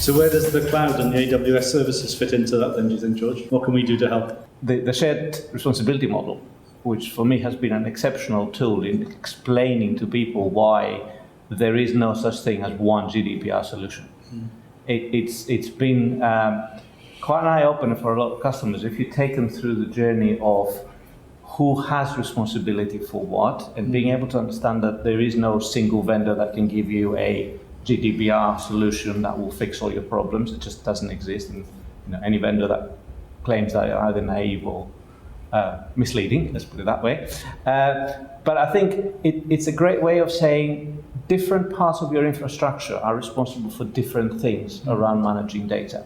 So where does the cloud and the AWS services fit into that then, do you think, George? What can we do to help? The shared responsibility model, which for me has been an exceptional tool in explaining to people why there is no such thing as one GDPR solution. It's been quite an eye-opener for a lot of customers. If you take them through the journey of who has responsibility for what, and being able to understand that there is no single vendor that can give you a GDPR solution that will fix all your problems. It just doesn't exist. And any vendor that claims that are either naive or misleading, let's put it that way. But I think it's a great way of saying different parts of your infrastructure are responsible for different things around managing data.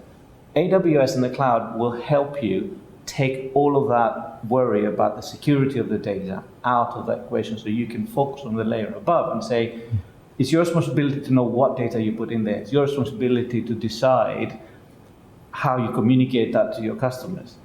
AWS in the cloud will help you take all of that worry about the security of the data out of that equation, so you can focus on the layer above and say, it's your responsibility to know what data you put in there. It's your responsibility to decide how you communicate that to your customers.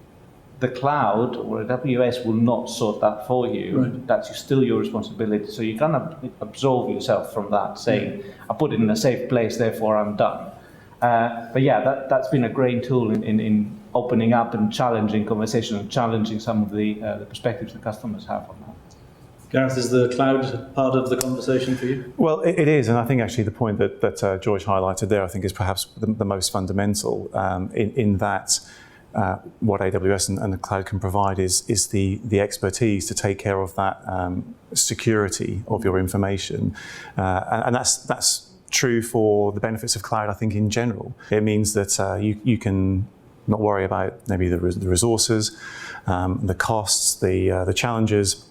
The cloud or AWS will not sort that for you. Right. That's still your responsibility. So you kind of absolve yourself from that, saying, I put it in a safe place, therefore I'm done. But yeah, that's been a great tool in opening up and challenging conversations and challenging some of the perspectives the customers have on that. Gareth, is the cloud part of the conversation for you? Well, it is, and I think actually the point that George highlighted there, I think is perhaps the most fundamental in that what AWS and the cloud can provide is the expertise to take care of that security of your information, and that's true for the benefits of cloud, I think, in general. It means that you can not worry about maybe the resources, the costs, the challenges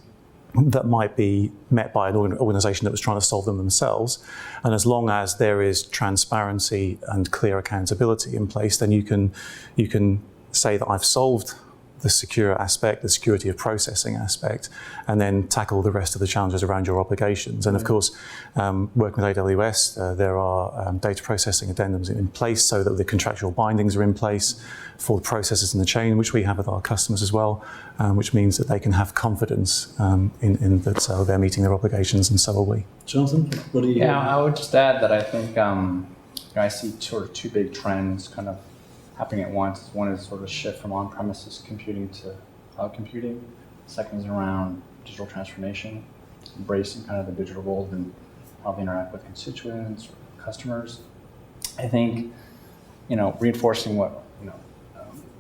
that might be met by an organization that was trying to solve them themselves. And as long as there is transparency and clear accountability in place, then you can say that I've solved the secure aspect, the security of processing aspect, and then tackle the rest of the challenges around your obligations. And of course, working with AWS, there are data processing addendums in place so that the contractual bindings are in place for the processes in the chain, which we have with our customers as well, which means that they can have confidence in that they're meeting their obligations, and so are we. Jonathan, what do you? Yeah, I would just add that I think I see sort of two big trends kind of happening at once. One is sort of a shift from on-premises computing to cloud computing. Second is around digital transformation, embracing kind of the digital world and how they interact with constituents or customers. I think, reinforcing what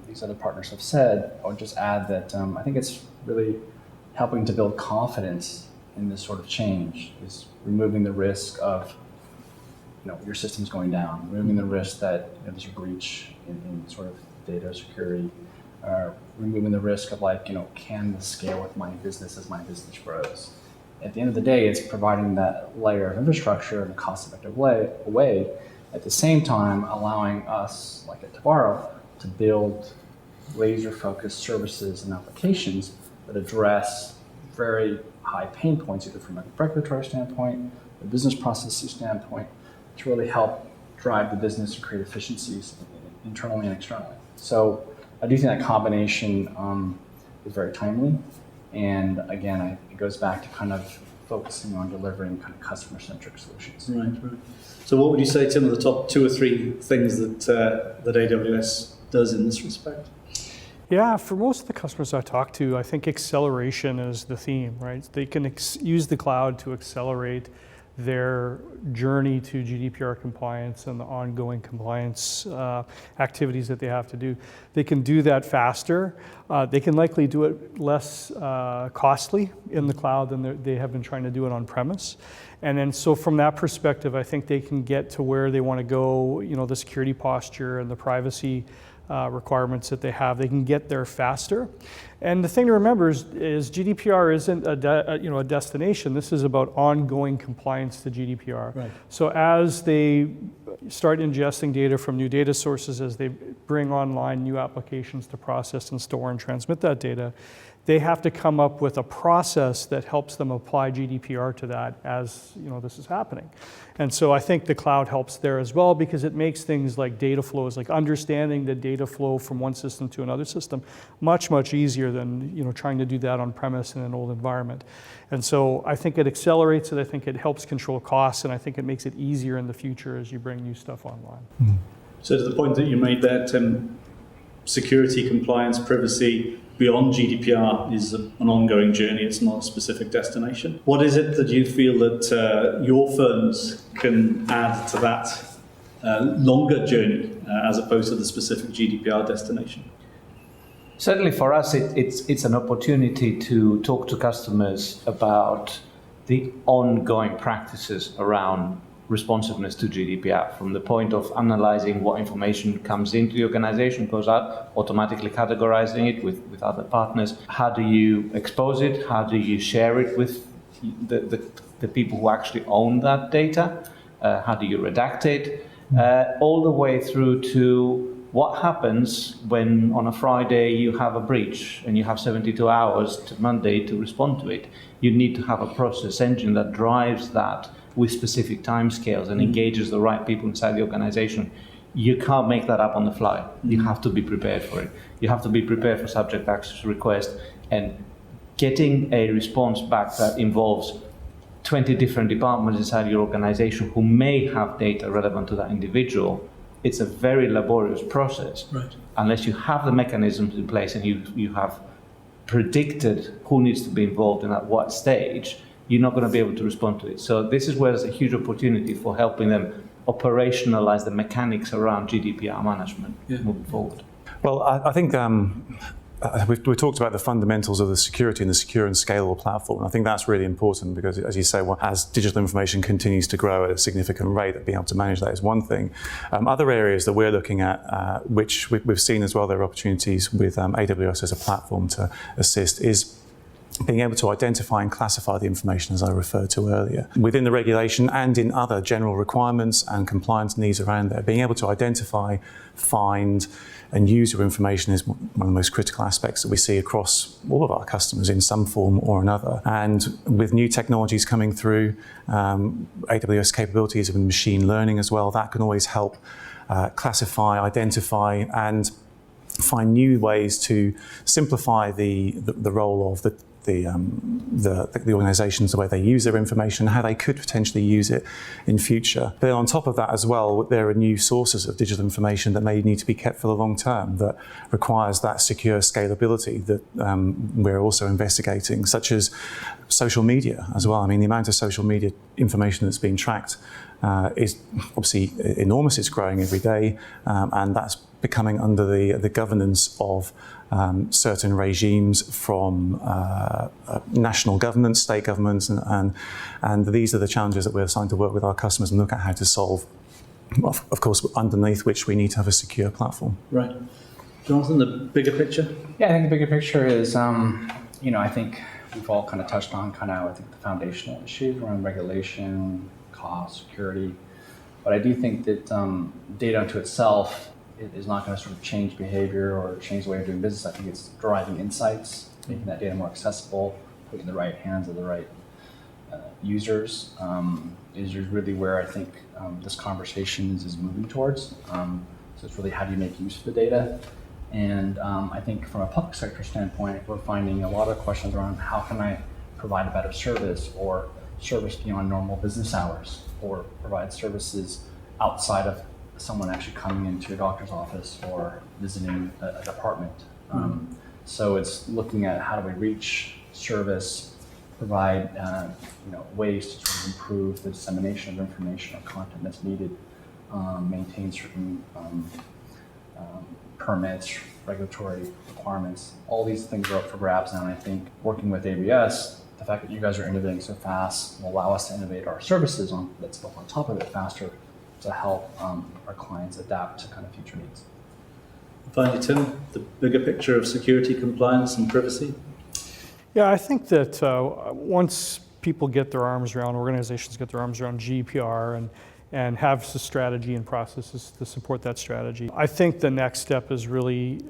these other partners have said, I would just add that I think it's really helping to build confidence in this sort of change, is removing the risk of your system's going down, removing the risk that there's a breach in sort of data security, removing the risk of can this scale with my business as my business grows? At the end of the day, it's providing that layer of infrastructure in a cost-effective way, at the same time allowing us, like at Tabaro, to build laser-focused services and applications that address very high pain points, either from a regulatory standpoint, a business processes standpoint, to really help drive the business and create efficiencies internally and externally. So I do think that combination is very timely. And again, it goes back to kind of focusing on delivering kind of customer-centric solutions. Right. So what would you say, Tim, are the top 2 or 3 things that AWS does in this respect? Yeah, for most of the customers I talk to, I think acceleration is the theme, right? They can use the cloud to accelerate their journey to GDPR compliance and the ongoing compliance activities that they have to do. They can do that faster. They can likely do it less costly in the cloud than they have been trying to do it on premise. And then so from that perspective, I think they can get to where they want to go, the security posture and the privacy requirements that they have. They can get there faster. And the thing to remember is GDPR isn't a destination. This is about ongoing compliance to GDPR. Right. So as they start ingesting data from new data sources, as they bring online new applications to process and store and transmit that data, they have to come up with a process that helps them apply GDPR to that as this is happening. And so I think the cloud helps there as well, because it makes things like data flows, like understanding the data flow from one system to another system, much, much easier than trying to do that on premise in an old environment. And so I think it accelerates it, I think it helps control costs, and I think it makes it easier in the future as you bring new stuff online. So to the point that you made there, Tim, security, compliance, privacy beyond GDPR is an ongoing journey. It's not a specific destination. What is it that you feel that your firms can add to that longer journey as opposed to the specific GDPR destination? Certainly for us, it's an opportunity to talk to customers about the ongoing practices around responsiveness to GDPR, from the point of analyzing what information comes into the organization, goes out, automatically categorizing it with other partners. How do you expose it? How do you share it with the people who actually own that data? How do you redact it? All the way through to what happens when on a Friday you have a breach and you have 72 hours to Monday to respond to it. You need to have a process engine that drives that with specific timescales and engages the right people inside the organization. You can't make that up on the fly. You have to be prepared for it. You have to be prepared for subject access request, and getting a response back that involves 20 different departments inside your organization who may have data relevant to that individual. It's a very laborious process. Right. Unless you have the mechanisms in place and you have predicted who needs to be involved and at what stage, you're not going to be able to respond to it. So this is where there's a huge opportunity for helping them operationalize the mechanics around GDPR management moving forward. Well, I think we talked about the fundamentals of the security and the secure and scalable platform. And I think that's really important because, as you say, as digital information continues to grow at a significant rate, being able to manage that is one thing. Other areas that we're looking at, which we've seen as well, there are opportunities with AWS as a platform to assist, is being able to identify and classify the information, as I referred to earlier. Within the regulation and in other general requirements and compliance needs around there, being able to identify, find, and use your information is one of the most critical aspects that we see across all of our customers in some form or another. And with new technologies coming through, AWS capabilities of machine learning as well, that can always help classify, identify, and find new ways to simplify the role of the organisations, the way they use their information, how they could potentially use it in future. But on top of that as well, there are new sources of digital information that may need to be kept for the long term that requires that secure scalability that we're also investigating, such as social media as well. I mean, the amount of social media information that's being tracked is obviously enormous. It's growing every day, and that's becoming under the governance of certain regimes from national governments, state governments, and these are the challenges that we're assigned to work with our customers and look at how to solve. Of course, underneath which we need to have a secure platform. Right. Jonathan, the bigger picture? Yeah, I think the bigger picture is, I think we've all kind of touched on I think the foundational issues around regulation, cost, security. But I do think that data unto itself is not going to sort of change behavior or change the way of doing business. I think it's deriving insights, making that data more accessible, putting it in the right hands of the right users is really where I think this conversation is moving towards. So it's really how do you make use of the data? And I think from a public sector standpoint, we're finding a lot of questions around how can I provide a better service or service beyond normal business hours or provide services outside of someone actually coming into your doctor's office or visiting a department. So it's looking at how do we reach, service, provide ways to sort of improve the dissemination of information or content that's needed, maintain certain permits, regulatory requirements. All these things are up for grabs now, and I think working with AWS, the fact that you guys are innovating so fast will allow us to innovate our services that's built on top of it faster to help our clients adapt to kind of future needs. Finally, Tim, the bigger picture of security, compliance, and privacy? Yeah, I think that once people get their arms around, organizations get their arms around GDPR and have the strategy and processes to support that strategy, I think the next step is really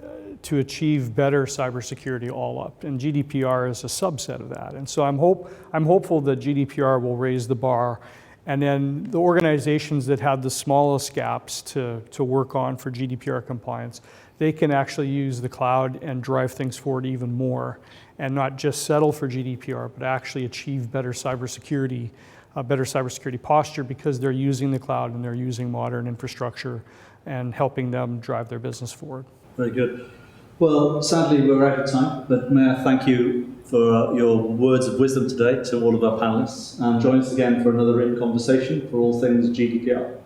to achieve better cybersecurity all up, and GDPR is a subset of that. And so I'm hopeful that GDPR will raise the bar, and then the organizations that have the smallest gaps to work on for GDPR compliance, they can actually use the cloud and drive things forward even more, and not just settle for GDPR, but actually achieve better cybersecurity a better cybersecurity posture because they're using the cloud and they're using modern infrastructure and helping them drive their business forward. Very good. Well, sadly, we're out of time, but may I thank you for your words of wisdom today to all of our panelists, and join us again for another In Conversation for all things GDPR.